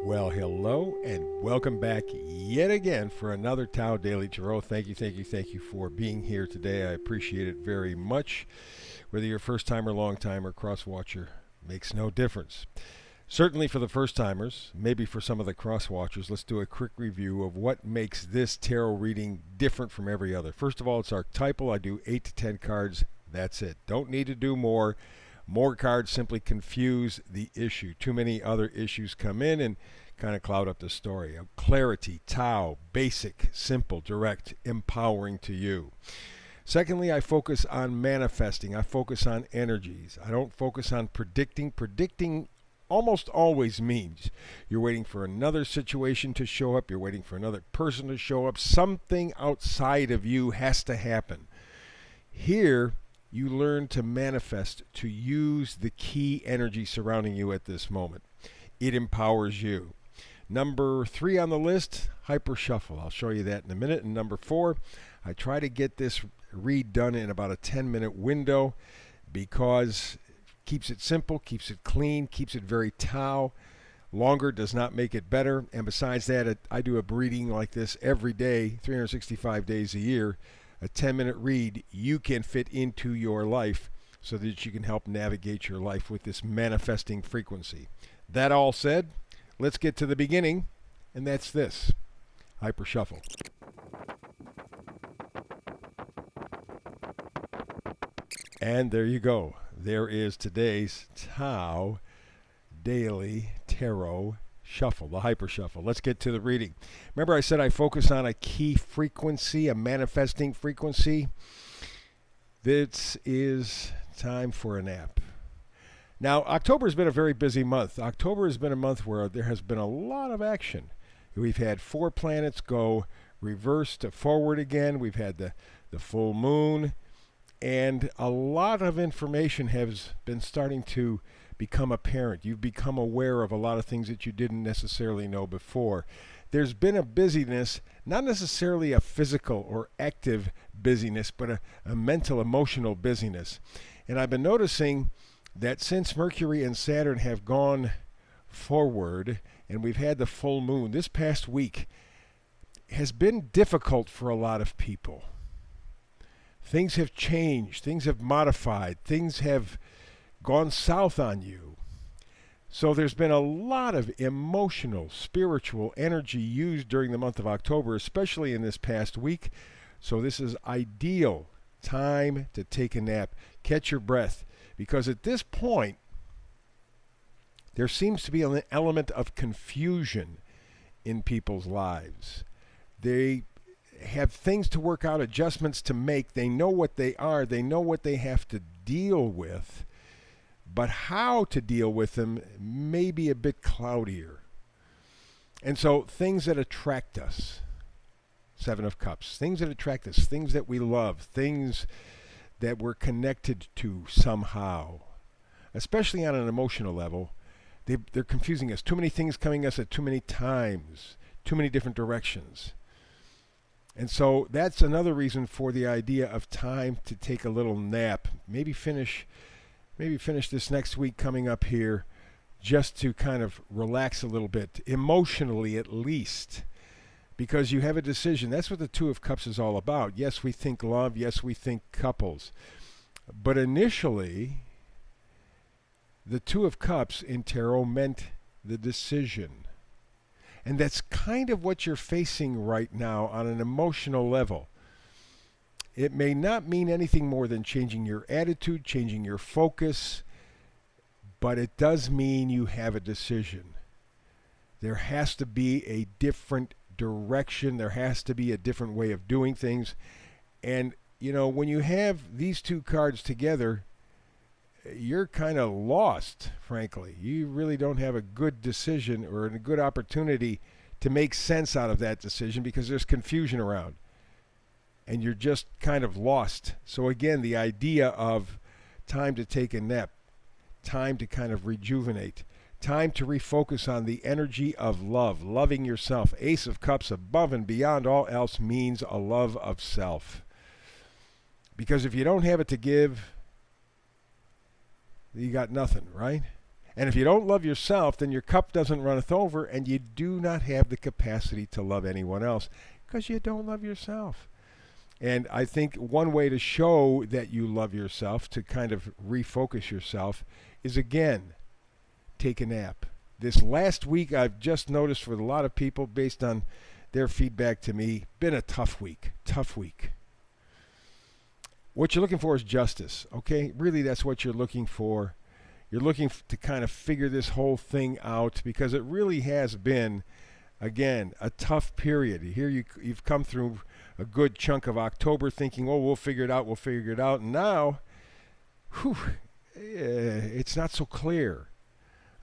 Well, hello and welcome back yet again for another Tao Daily Tarot. Thank you for being here today. I appreciate it very much. Whether you're first timer, long timer, cross watcher, makes no difference. Certainly for the first timers, maybe for some of the cross watchers, let's do a quick review of what makes this tarot reading different from every other. First of all, it's archetypal. I do 8 to 10 cards. That's it. Don't need to do more. More cards simply confuse the issue. Too many other issues come in and kind of cloud up the story. Clarity, Tao, basic, simple, direct, empowering to you. Secondly, I focus on manifesting. I focus on energies. I don't focus on predicting. Predicting almost always means you're waiting for another situation to show up. You're waiting for another person to show up. Something outside of you has to happen. Here, you learn to manifest, to use the key energy surrounding you at this moment. It empowers you. Number 3 on the list, hyper shuffle. I'll show you that in a minute. And number 4, I try to get this read done in about a 10-minute window because it keeps it simple, keeps it clean, keeps it very Tao. Longer does not make it better. And besides that, I do a reading like this every day, 365 days a year. A 10-minute read you can fit into your life so that you can help navigate your life with this manifesting frequency. That all said, let's get to the beginning, and that's this. Hyper Shuffle. And there you go. There is today's Tao Daily Tarot Shuffle, the Hyper Shuffle. Let's get to the reading. Remember I said I focus on a key frequency, a manifesting frequency? This is time for a nap. Now, October has been a very busy month. October has been a month where there has been a lot of action. We've had 4 planets go reverse to forward again. We've had the full moon. And a lot of information has been starting to become apparent. You've become aware of a lot of things that you didn't necessarily know before. There's been a busyness, not necessarily a physical or active busyness, but a mental, emotional busyness. And I've been noticing that since Mercury and Saturn have gone forward and we've had the full moon, this past week has been difficult for a lot of people. Things have changed, things have modified, things have gone south on you. So there's been a lot of emotional, spiritual energy used during the month of October, especially in this past week. So this is ideal time to take a nap, catch your breath, because at this point, there seems to be an element of confusion in people's lives. They have things to work out, adjustments to make. They know what they are. They know what they have to deal with. But how to deal with them may be a bit cloudier. And so things that attract us, 7 of Cups, things that attract us, things that we love, things that we're connected to somehow, especially on an emotional level, they're confusing us. Too many things coming at us at too many times, too many different directions. And so that's another reason for the idea of time to take a little nap. Maybe finish this next week coming up here just to kind of relax a little bit, emotionally at least, because you have a decision. That's what the 2 of Cups is all about. Yes, we think love. Yes, we think couples. But initially, the 2 of Cups in tarot meant the decision. And that's kind of what you're facing right now on an emotional level. It may not mean anything more than changing your attitude, changing your focus, but it does mean you have a decision. There has to be a different direction. There has to be a different way of doing things. And, you know, when you have these 2 cards together, you're kind of lost, frankly. You really don't have a good decision or a good opportunity to make sense out of that decision because there's confusion around. And you're just kind of lost. So again, the idea of time to take a nap, time to kind of rejuvenate, time to refocus on the energy of love, loving yourself. Ace of Cups, above and beyond all else, means a love of self. Because if you don't have it to give, you got nothing, right? And if you don't love yourself, then your cup doesn't runneth over, and you do not have the capacity to love anyone else because you don't love yourself. And I think one way to show that you love yourself, to kind of refocus yourself, is again, take a nap. This last week, I've just noticed for a lot of people, based on their feedback to me, been a tough week. Tough week. What you're looking for is justice, okay? Really, that's what you're looking for. You're looking to kind of figure this whole thing out because it really has been, again, a tough period. Here you've come through a good chunk of October thinking, oh, we'll figure it out. And now, it's not so clear.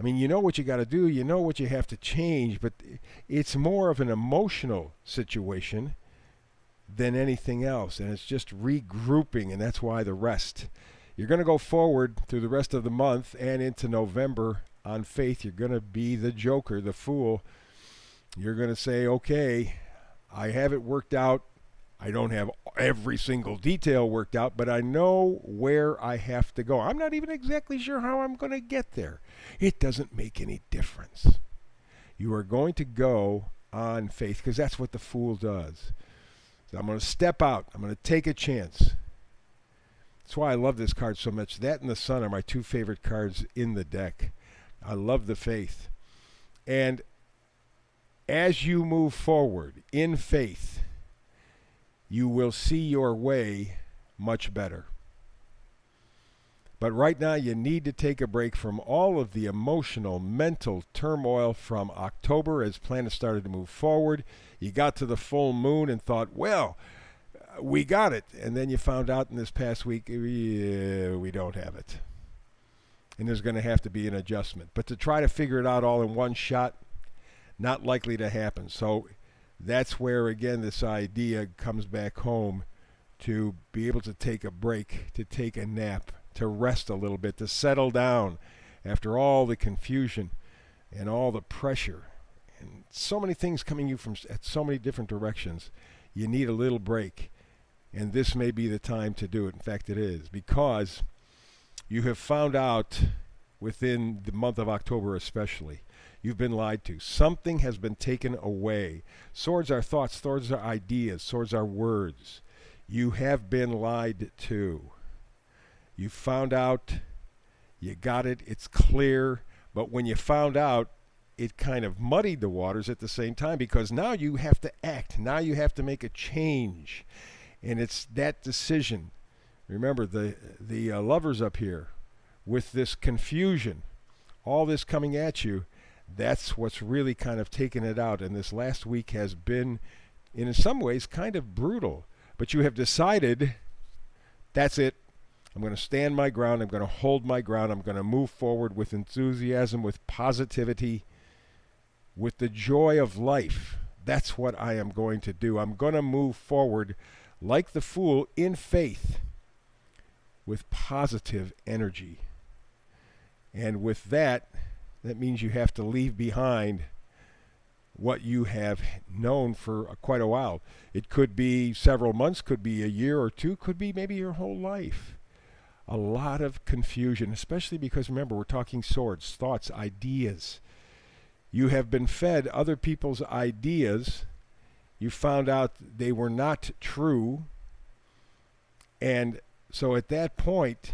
I mean, you know what you got to do, you know what you have to change, but it's more of an emotional situation than anything else. And it's just regrouping, and that's why the rest. You're going to go forward through the rest of the month and into November on faith. You're going to be the joker, the fool. You're going to say, okay, I have it worked out. I don't have every single detail worked out, but I know where I have to go. I'm not even exactly sure how I'm going to get there. It doesn't make any difference. You are going to go on faith because that's what the fool does. So I'm going to step out. I'm going to take a chance. That's why I love this card so much. That and the Sun are my two favorite cards in the deck. I love the faith. And as you move forward in faith, you will see your way much better. But right now, you need to take a break from all of the emotional, mental turmoil from October as planets started to move forward. You got to the full moon and thought, well, we got it. And then you found out in this past week, we don't have it. And there's going to have to be an adjustment. But to try to figure it out all in one shot, not likely to happen. So that's where, again, this idea comes back home, to be able to take a break, to take a nap, to rest a little bit, to settle down after all the confusion and all the pressure and so many things coming you from at so many different directions. You need a little break. And this may be the time to do it. In fact, it is, because you have found out within the month of October especially, you've been lied to. Something has been taken away. Swords are thoughts, swords are ideas, swords are words. You have been lied to. You found out, you got it, it's clear, but when you found out, it kind of muddied the waters at the same time, because now you have to act. Now you have to make a change. And it's that decision. Remember, the lovers up here, with this confusion, all this coming at you, that's what's really kind of taken it out. And this last week has been, in some ways, kind of brutal. But you have decided, that's it. I'm going to stand my ground. I'm going to hold my ground. I'm going to move forward with enthusiasm, with positivity, with the joy of life. That's what I am going to do. I'm going to move forward like the fool in faith, with positive energy. And with that, that means you have to leave behind what you have known for quite a while. It could be several months, could be a year or two, could be maybe your whole life. A lot of confusion, especially because, remember, we're talking swords, thoughts, ideas. You have been fed other people's ideas. You found out they were not true. And so at that point,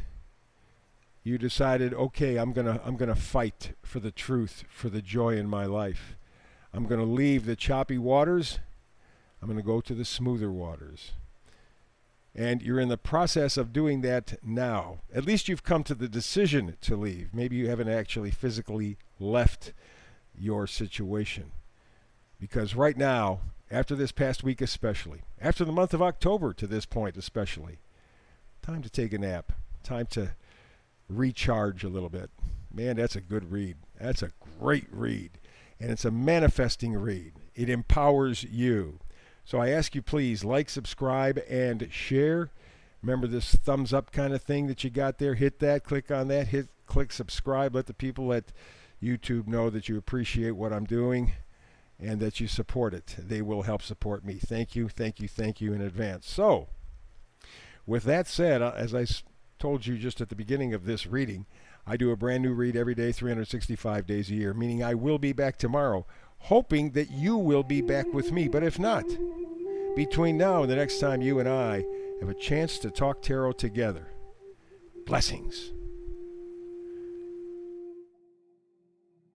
you decided, okay, I'm gonna fight for the truth, for the joy in my life. I'm going to leave the choppy waters. I'm going to go to the smoother waters. And you're in the process of doing that now. At least you've come to the decision to leave. Maybe you haven't actually physically left your situation. Because right now, after this past week especially, after the month of October to this point especially, time to take a nap. Time to recharge a little bit. Man, that's a good read. That's a great read. And it's a manifesting read. It empowers you. So I ask you, please, like, subscribe, and share. Remember this thumbs up kind of thing that you got there? Hit that, click on that, click subscribe. Let the people at YouTube know that you appreciate what I'm doing and that you support it. They will help support me. Thank you, thank you, thank you in advance. So, with that said, as I told you just at the beginning of this reading, I do a brand new read every day, 365 days a year, meaning I will be back tomorrow, hoping that you will be back with me. But if not, between now and the next time you and I have a chance to talk tarot together, blessings.